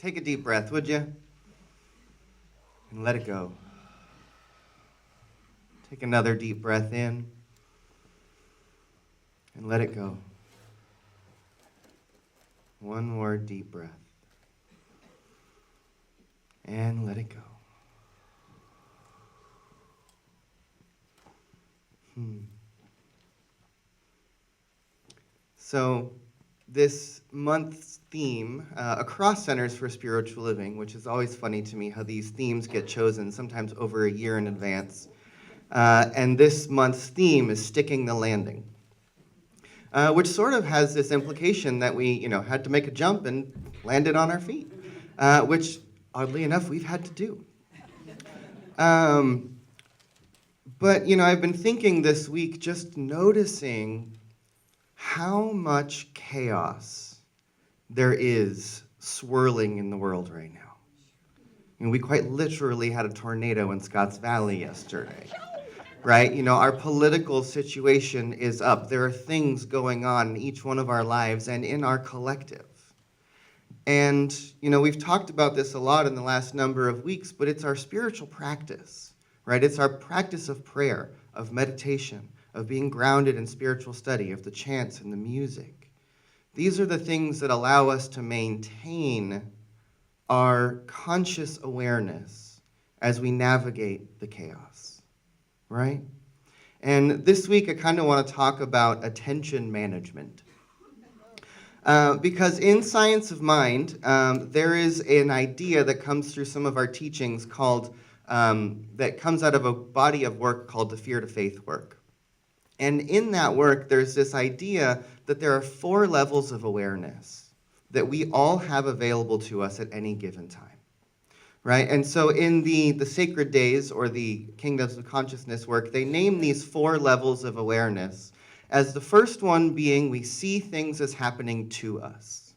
take a deep breath, would you? And let it go. Take another deep breath in and let it go. One more deep breath. And let it go. So this month's theme, across Centers for Spiritual Living, which is always funny to me how these themes get chosen sometimes over a year in advance. And this month's theme is sticking the landing, which sort of has this implication that we, had to make a jump and landed on our feet, which, oddly enough, we've had to do. But, I've been thinking this week, just noticing how much chaos there is swirling in the world right now. We quite literally had a tornado in Scotts Valley yesterday, right? Our political situation is up. There are things going on in each one of our lives and in our collective. And, we've talked about this a lot in the last number of weeks, but it's our spiritual practice, right? It's our practice of prayer, of meditation, of being grounded in spiritual study, of the chants and the music. These are the things that allow us to maintain our conscious awareness as we navigate the chaos, right? And this week, I kind of want to talk about attention management. Because in science of mind, there is an idea that comes through some of our teachings that comes out of a body of work called the Fear to Faith work. And in that work, there's this idea that there are 4 levels of awareness that we all have available to us at any given time, right? And so in the sacred days, or the kingdoms of consciousness work, they name these 4 levels of awareness as the first one being we see things as happening to us,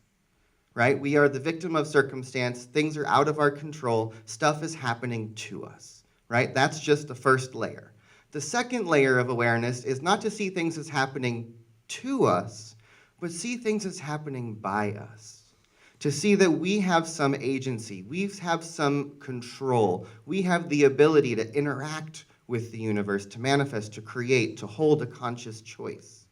right? We are the victim of circumstance. Things are out of our control. Stuff is happening to us, right? That's just the first layer. The second layer of awareness is not to see things as happening to us, but see things as happening by us. To see that we have some agency, we have some control, we have the ability to interact with the universe, to manifest, to create, to hold a conscious choice.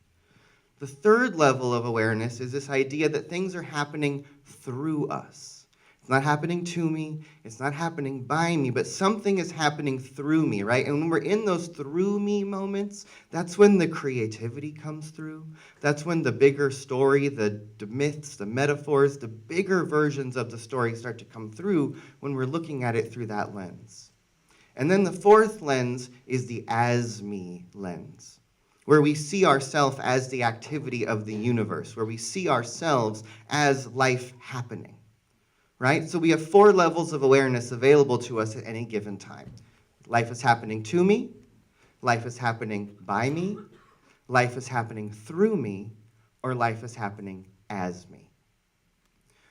The third level of awareness is this idea that things are happening through us. It's not happening to me, it's not happening by me, but something is happening through me, right? And when we're in those through me moments, that's when the creativity comes through. That's when the bigger story, the myths, the metaphors, the bigger versions of the story start to come through when we're looking at it through that lens. And then the fourth lens is the as-me lens, where we see ourselves as the activity of the universe, where we see ourselves as life happening. Right? So we have 4 levels of awareness available to us at any given time. Life is happening to me, life is happening by me, life is happening through me, or life is happening as me.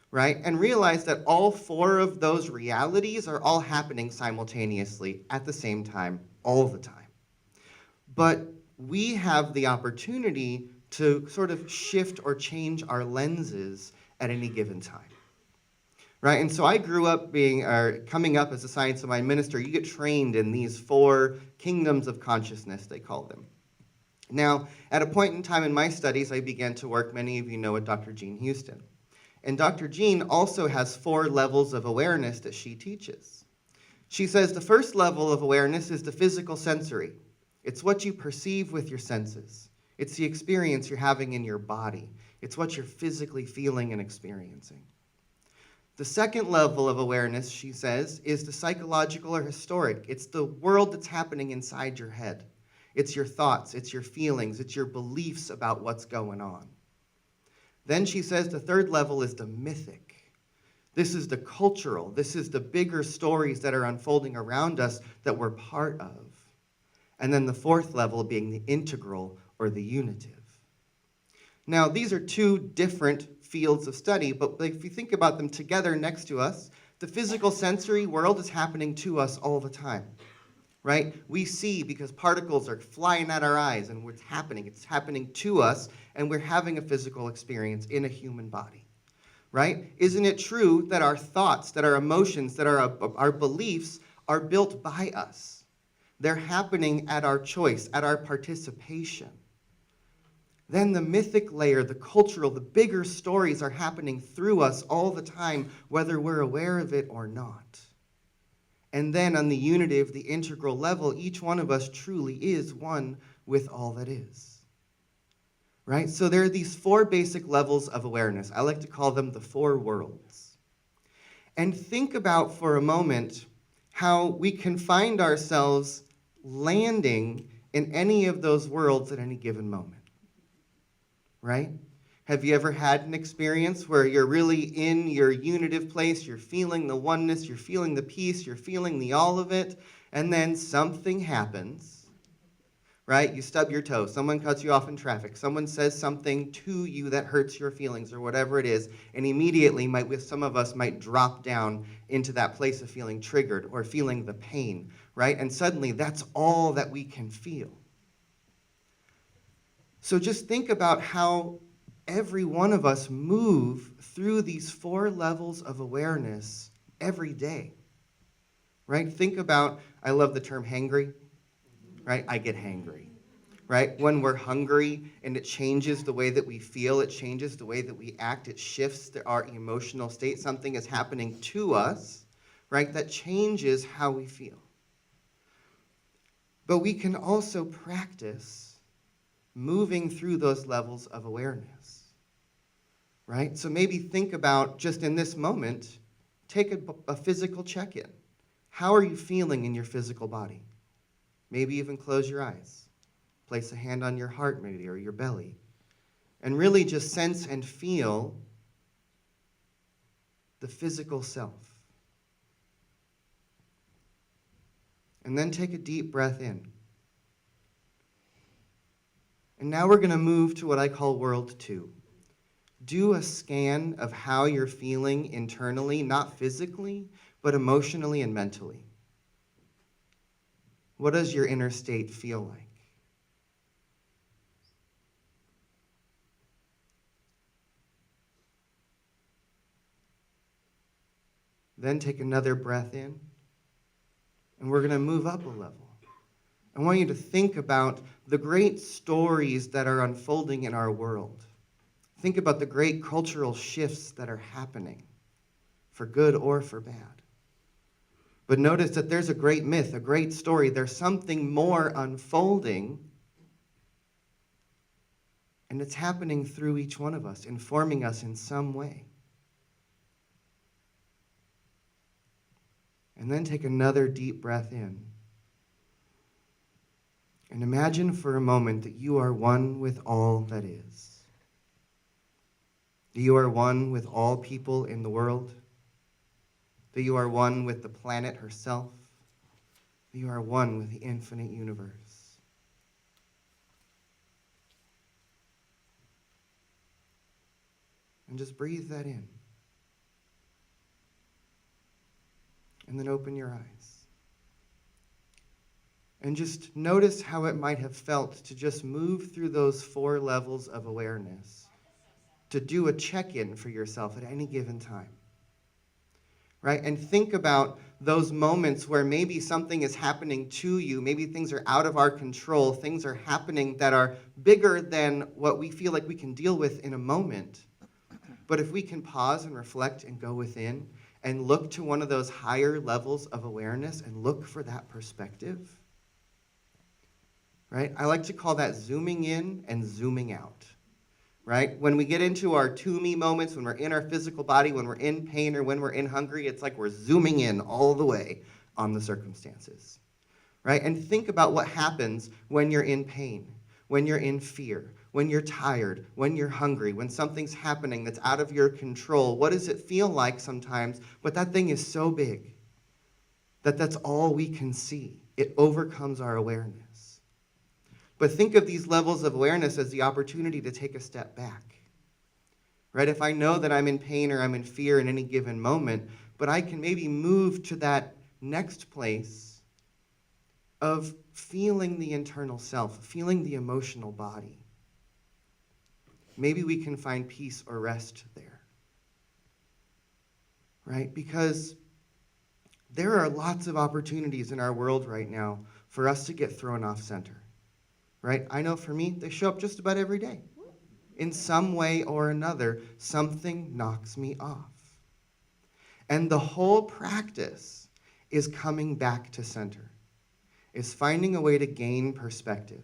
Right? And realize that all 4 of those realities are all happening simultaneously at the same time, all the time. But we have the opportunity to sort of shift or change our lenses at any given time. Right? And so I grew up coming up as a Science of Mind minister. You get trained in these 4 kingdoms of consciousness, they call them. Now, at a point in time in my studies, I began to work, many of you know, with Dr. Jean Houston. And Dr. Jean also has 4 levels of awareness that she teaches. She says the first level of awareness is the physical sensory. It's what you perceive with your senses. It's the experience you're having in your body. It's what you're physically feeling and experiencing. The second level of awareness, she says, is the psychological or historic. It's the world that's happening inside your head. It's your thoughts, it's your feelings, it's your beliefs about what's going on. Then she says the third level is the mythic. This is the cultural. This is the bigger stories that are unfolding around us that we're part of. And then the fourth level being the integral or the unitive. Now, these are 2 different fields of study, but if you think about them together next to us, the physical sensory world is happening to us all the time, right? We see because particles are flying at our eyes and it's happening to us, and we're having a physical experience in a human body, right? Isn't it true that our thoughts, that our emotions, that our beliefs are built by us? They're happening at our choice, at our participation. Then the mythic layer, the cultural, the bigger stories are happening through us all the time, whether we're aware of it or not. And then on the unitive, the integral level, each one of us truly is one with all that is. Right? So there are these 4 basic levels of awareness. I like to call them the 4 worlds. And think about for a moment how we can find ourselves landing in any of those worlds at any given moment. Right? Have you ever had an experience where you're really in your unitive place, you're feeling the oneness, you're feeling the peace, you're feeling the all of it, and then something happens, right? You stub your toe, someone cuts you off in traffic, someone says something to you that hurts your feelings or whatever it is, and immediately some of us might drop down into that place of feeling triggered or feeling the pain, right? And suddenly that's all that we can feel. So just think about how every one of us move through these 4 levels of awareness every day, right? Think about, I love the term hangry, right? I get hangry, right? When we're hungry and it changes the way that we feel, it changes the way that we act, it shifts our emotional state. Something is happening to us, right? That changes how we feel. But we can also practice moving through those levels of awareness, right? So maybe think about, just in this moment, take a physical check-in. How are you feeling in your physical body? Maybe even close your eyes. Place a hand on your heart maybe, or your belly. And really just sense and feel the physical self. And then take a deep breath in. And now we're going to move to what I call world 2. Do a scan of how you're feeling internally, not physically, but emotionally and mentally. What does your inner state feel like? Then take another breath in, and we're going to move up a level. I want you to think about the great stories that are unfolding in our world. Think about the great cultural shifts that are happening, for good or for bad. But notice that there's a great myth, a great story. There's something more unfolding, and it's happening through each one of us, informing us in some way. And then take another deep breath in. And imagine for a moment that you are one with all that is. That you are one with all people in the world. That you are one with the planet herself. That you are one with the infinite universe. And just breathe that in. And then open your eyes. And just notice how it might have felt to just move through those 4 levels of awareness, to do a check-in for yourself at any given time, right? And think about those moments where maybe something is happening to you, maybe things are out of our control, things are happening that are bigger than what we feel like we can deal with in a moment. But if we can pause and reflect and go within and look to one of those higher levels of awareness and look for that perspective, right? I like to call that zooming in and zooming out, right? When we get into our to me moments, when we're in our physical body, when we're in pain or when we're in hungry, it's like we're zooming in all the way on the circumstances, right? And think about what happens when you're in pain, when you're in fear, when you're tired, when you're hungry, when something's happening that's out of your control. What does it feel like sometimes? But that thing is so big that that's all we can see. It overcomes our awareness. But think of these levels of awareness as the opportunity to take a step back, right? If I know that I'm in pain or I'm in fear in any given moment, but I can maybe move to that next place of feeling the internal self, feeling the emotional body. Maybe we can find peace or rest there. right? Because there are lots of opportunities in our world right now for us to get thrown off center, right? I know for me, they show up just about every day. In some way or another, something knocks me off. And the whole practice is coming back to center, is finding a way to gain perspective.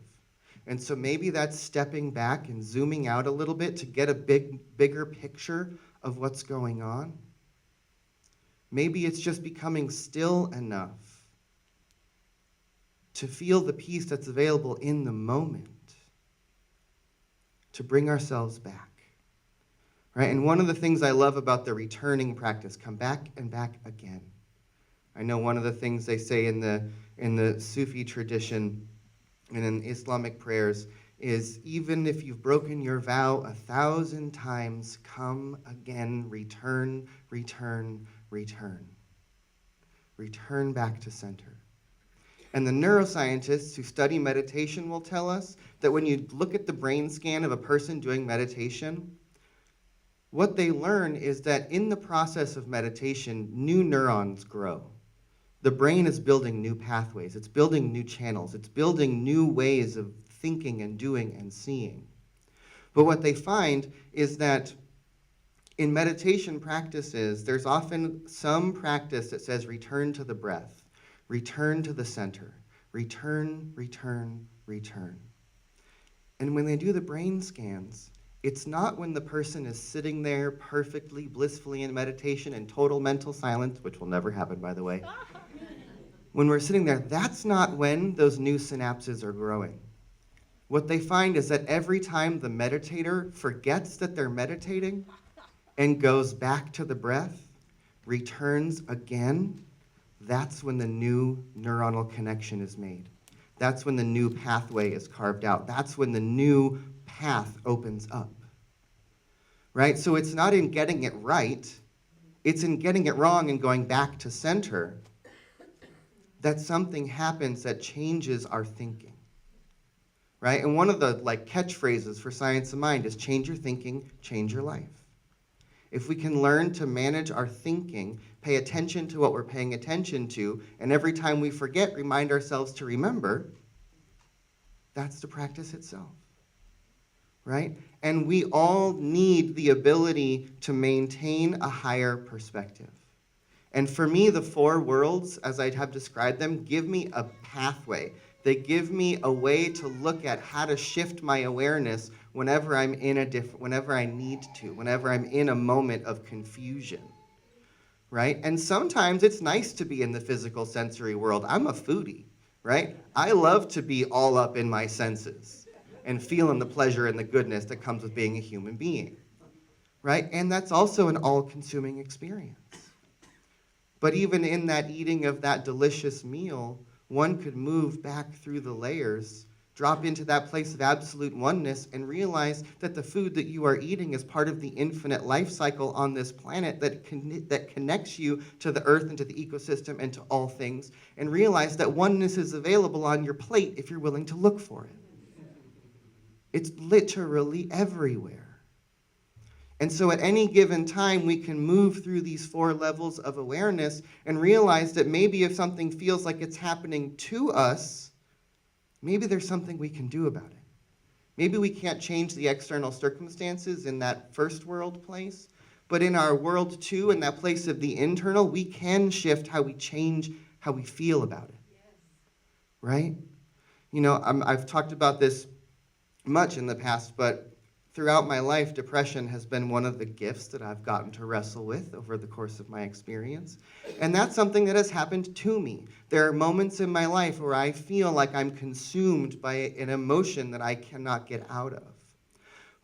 And so maybe that's stepping back and zooming out a little bit to get a bigger picture of what's going on. Maybe it's just becoming still enough to feel the peace that's available in the moment, to bring ourselves back. Right? And one of the things I love about the returning practice, come back and back again. I know one of the things they say in the Sufi tradition and in Islamic prayers is, even if you've broken your vow 1,000 times, come again, return, return, return. Return back to center. And the neuroscientists who study meditation will tell us that when you look at the brain scan of a person doing meditation, what they learn is that in the process of meditation, new neurons grow. The brain is building new pathways. It's building new channels. It's building new ways of thinking and doing and seeing. But what they find is that in meditation practices, there's often some practice that says return to the breath, return to the center, return, return, return. And when they do the brain scans, it's not when the person is sitting there perfectly, blissfully in meditation in total mental silence, which will never happen, by the way. When we're sitting there, that's not when those new synapses are growing. What they find is that every time the meditator forgets that they're meditating and goes back to the breath, returns again, that's when the new neuronal connection is made. That's when the new pathway is carved out. That's when the new path opens up. Right? So it's not in getting it right, it's in getting it wrong and going back to center that something happens that changes our thinking. Right? And one of the catchphrases for Science of Mind is change your thinking, change your life. If we can learn to manage our thinking, pay attention to what we're paying attention to, and every time we forget, remind ourselves to remember, that's the practice itself. Right? And we all need the ability to maintain a higher perspective. And for me, the four worlds, as I have described them, give me a pathway. They give me a way to look at how to shift my awareness whenever I'm whenever I need to, whenever I'm in a moment of confusion. Right? And sometimes it's nice to be in the physical sensory world. I'm a foodie, right? I love to be all up in my senses and feeling the pleasure and the goodness that comes with being a human being, right? And that's also an all-consuming experience. But even in that eating of that delicious meal, one could move back through the layers, drop into that place of absolute oneness, and realize that the food that you are eating is part of the infinite life cycle on this planet that connects you to the earth and to the ecosystem and to all things, and realize that oneness is available on your plate if you're willing to look for it. It's literally everywhere. And so at any given time, we can move through these four levels of awareness and realize that maybe if something feels like it's happening to us, maybe there's something we can do about it. Maybe we can't change the external circumstances in that first world place, but in our world two, in that place of the internal, we can shift how we change how we feel about it. Yes. Right? You know, I've talked about this much in the past, but throughout my life, depression has been one of the gifts that I've gotten to wrestle with over the course of my experience. And that's something that has happened to me. There are moments in my life where I feel like I'm consumed by an emotion that I cannot get out of.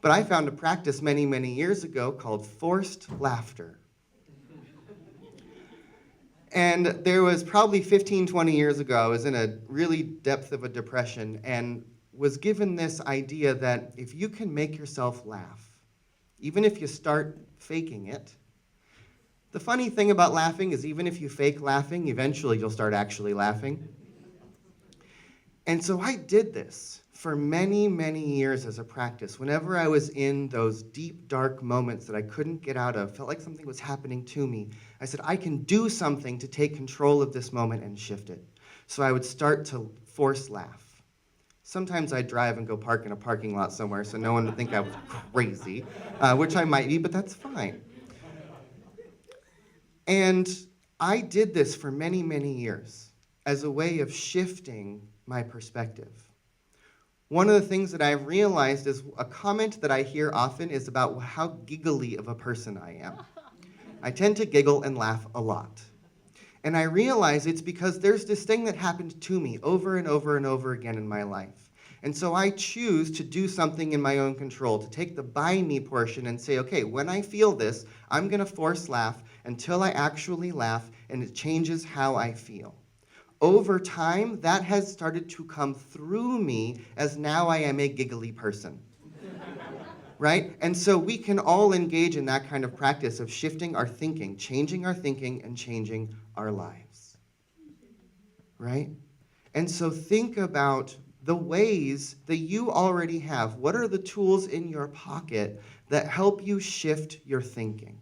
But I found a practice many, many years ago called forced laughter. And there was probably 15, 20 years ago, I was in a really depth of a depression and was given this idea that if you can make yourself laugh, even if you start faking it, the funny thing about laughing is even if you fake laughing, eventually you'll start actually laughing. And so I did this for many, many years as a practice. Whenever I was in those deep, dark moments that I couldn't get out of, felt like something was happening to me, I said, I can do something to take control of this moment and shift it. So I would start to force laugh. Sometimes I'd drive and go park in a parking lot somewhere so no one would think I was crazy, which I might be, but that's fine. And I did this for many, many years as a way of shifting my perspective. One of the things that I've realized is a comment that I hear often is about how giggly of a person I am. I tend to giggle and laugh a lot. And I realize it's because there's this thing that happened to me over and over and over again in my life. And so I choose to do something in my own control, to take the by me portion and say, okay, when I feel this, I'm going to force laugh until I actually laugh and it changes how I feel. Over time, that has started to come through me as now I am a giggly person. Right? And so we can all engage in that kind of practice of shifting our thinking, changing our thinking, and changing our lives. Right? And so think about the ways that you already have. What are the tools in your pocket that help you shift your thinking?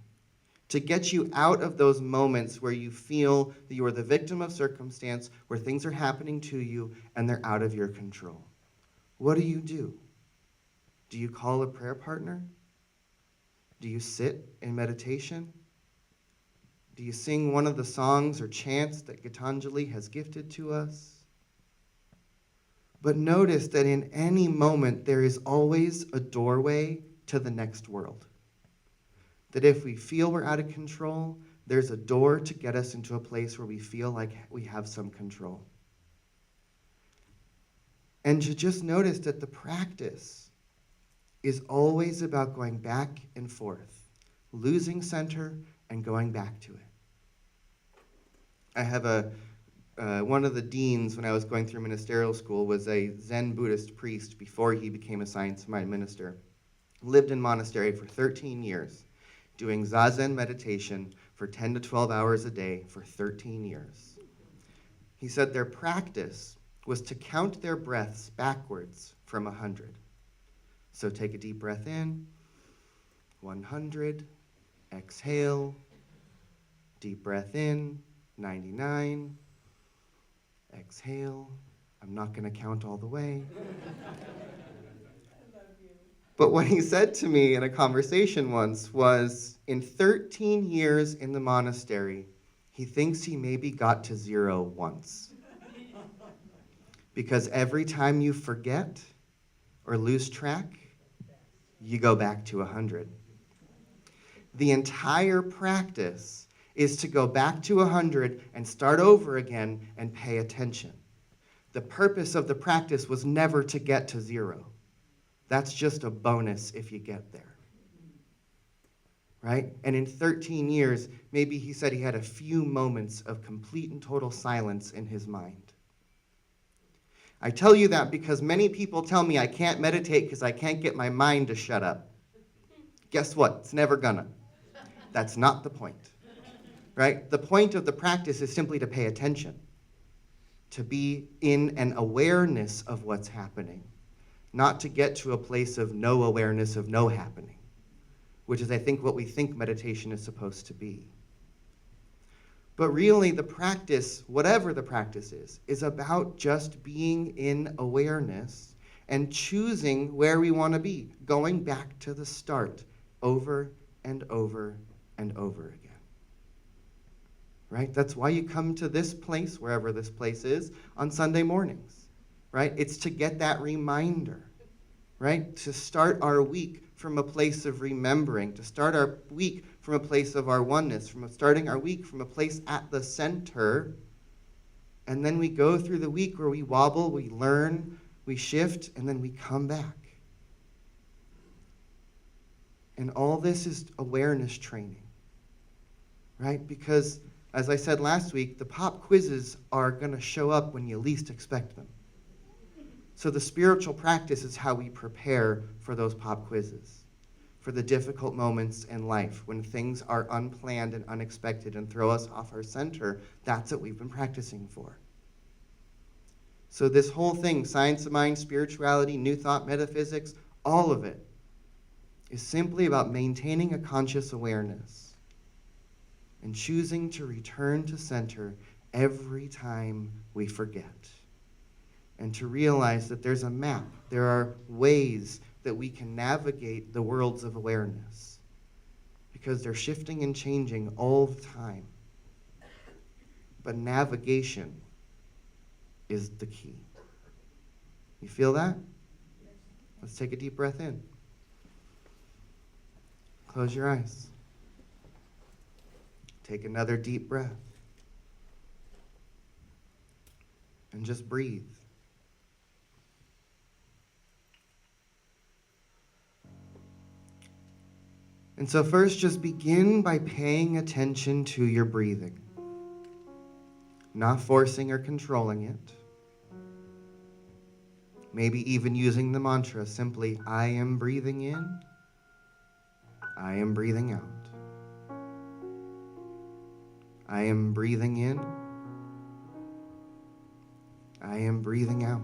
To get you out of those moments where you feel that you are the victim of circumstance, where things are happening to you and they're out of your control. What do? Do you call a prayer partner? Do you sit in meditation? Do you sing one of the songs or chants that Gitanjali has gifted to us? But notice that in any moment there is always a doorway to the next world. That if we feel we're out of control, there's a door to get us into a place where we feel like we have some control. And to just notice that the practice is always about going back and forth, losing center and going back to it. I have one of the deans when I was going through ministerial school was a Zen Buddhist priest before he became a science mind minister. Lived in monastery for 13 years. Doing Zazen meditation for 10 to 12 hours a day for 13 years. He said their practice was to count their breaths backwards from 100. So take a deep breath in, 100, exhale, deep breath in, 99, exhale. I'm not going to count all the way. But what he said to me in a conversation once was, in 13 years in the monastery, he thinks he maybe got to 0 once. Because every time you forget or lose track, you go back to 100. The entire practice is to go back to 100 and start over again and pay attention. The purpose of the practice was never to get to 0. That's just a bonus if you get there, right? And in 13 years, maybe he said he had a few moments of complete and total silence in his mind. I tell you that because many people tell me I can't meditate because I can't get my mind to shut up. Guess what? It's never gonna. That's not the point, right? The point of the practice is simply to pay attention, to be in an awareness of what's happening. Not to get to a place of no awareness of no happening, which is, I think, what we think meditation is supposed to be. But really, the practice, whatever the practice is about just being in awareness and choosing where we want to be, going back to the start over and over and over again. Right? That's why you come to this place, wherever this place is, on Sunday mornings. Right? It's to get that reminder, right? To start our week from a place of remembering, to start our week from a place of our oneness, from starting our week from a place at the center. And then we go through the week where we wobble, we learn, we shift, and then we come back. And all this is awareness training, right? Because, as I said last week, the pop quizzes are going to show up when you least expect them. So the spiritual practice is how we prepare for those pop quizzes, for the difficult moments in life when things are unplanned and unexpected and throw us off our center. That's what we've been practicing for. So this whole thing, science of mind, spirituality, new thought, metaphysics, all of it is simply about maintaining a conscious awareness and choosing to return to center every time we forget. And to realize that there's a map, there are ways that we can navigate the worlds of awareness, because they're shifting and changing all the time. But navigation is the key. You feel that? Let's take a deep breath in. Close your eyes. Take another deep breath. And just breathe. And so first, just begin by paying attention to your breathing. Not forcing or controlling it. Maybe even using the mantra simply, I am breathing in, I am breathing out. I am breathing in, I am breathing out.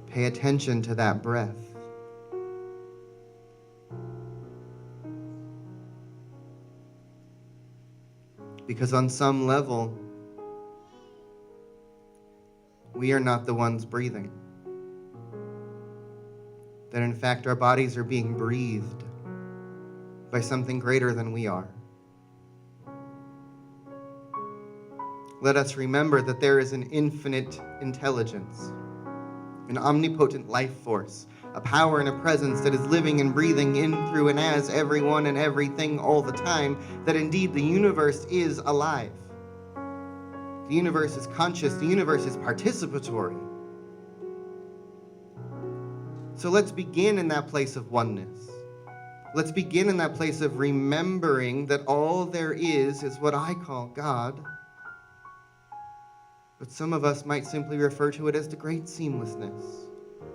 Pay attention to that breath. Because on some level, we are not the ones breathing. That in fact our bodies are being breathed by something greater than we are. Let us remember that there is an infinite intelligence, an omnipotent life force, a power and a presence that is living and breathing in, through, and as everyone and everything all the time, that indeed the universe is alive. The universe is conscious, the universe is participatory. So let's begin in that place of oneness. Let's begin in that place of remembering that all there is what I call God. But some of us might simply refer to it as the great seamlessness,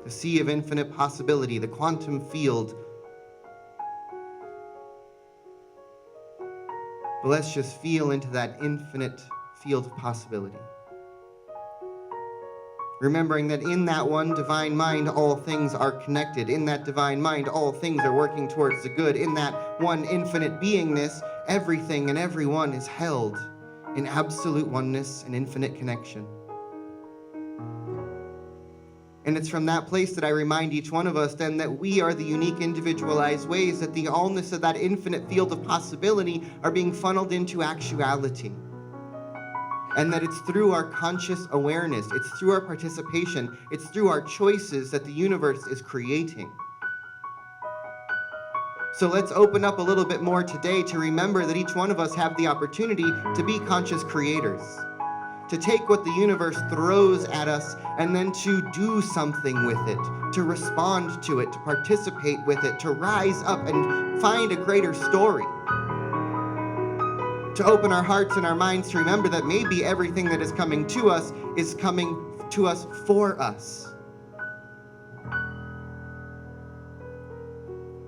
the sea of infinite possibility, the quantum field. But let's just feel into that infinite field of possibility. Remembering that in that one divine mind, all things are connected. In that divine mind, all things are working towards the good. In that one infinite beingness, everything and everyone is held in absolute oneness and infinite connection. And it's from that place that I remind each one of us then that we are the unique individualized ways that the allness of that infinite field of possibility are being funneled into actuality. And that it's through our conscious awareness, it's through our participation, it's through our choices that the universe is creating. So let's open up a little bit more today to remember that each one of us have the opportunity to be conscious creators, to take what the universe throws at us and then to do something with it, to respond to it, to participate with it, to rise up and find a greater story. To open our hearts and our minds to remember that maybe everything that is coming to us is coming to us for us.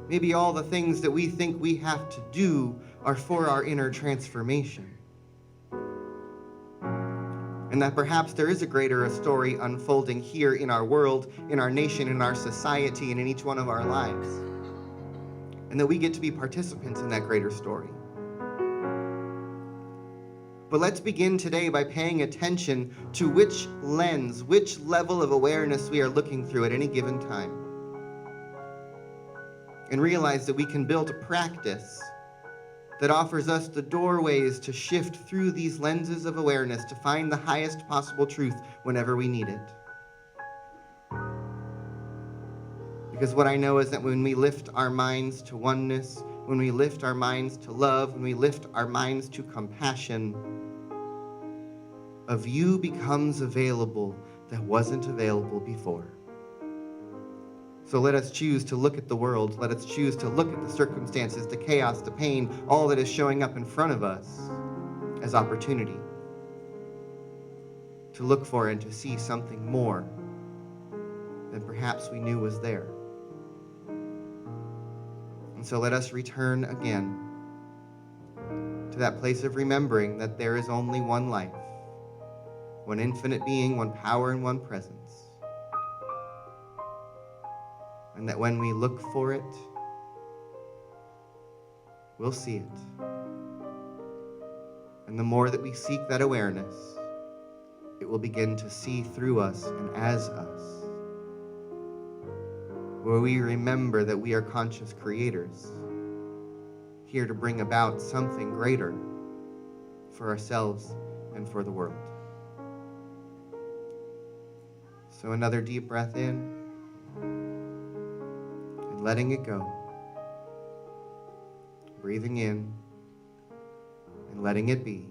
Maybe all the things that we think we have to do are for our inner transformation. And that perhaps there is a greater story unfolding here in our world, in our nation, in our society, and in each one of our lives. And that we get to be participants in that greater story. But let's begin today by paying attention to which lens, which level of awareness we are looking through at any given time. And realize that we can build a practice that offers us the doorways to shift through these lenses of awareness to find the highest possible truth whenever we need it. Because what I know is that when we lift our minds to oneness, when we lift our minds to love, when we lift our minds to compassion, a view becomes available that wasn't available before. So let us choose to look at the world. Let us choose to look at the circumstances, the chaos, the pain, all that is showing up in front of us as opportunity to look for and to see something more than perhaps we knew was there. And so let us return again to that place of remembering that there is only one life, one infinite being, one power, and one presence. And that when we look for it, we'll see it. And the more that we seek that awareness, it will begin to see through us and as us, where we remember that we are conscious creators, here to bring about something greater for ourselves and for the world. So another deep breath in, and letting it go. Breathing in, and letting it be.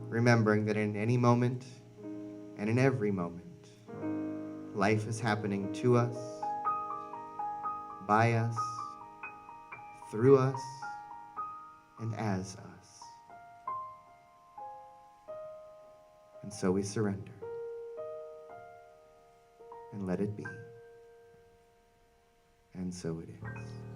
Remembering that in any moment, and in every moment, life is happening to us, by us, through us, and as us. And so we surrender and let it be. And so it is.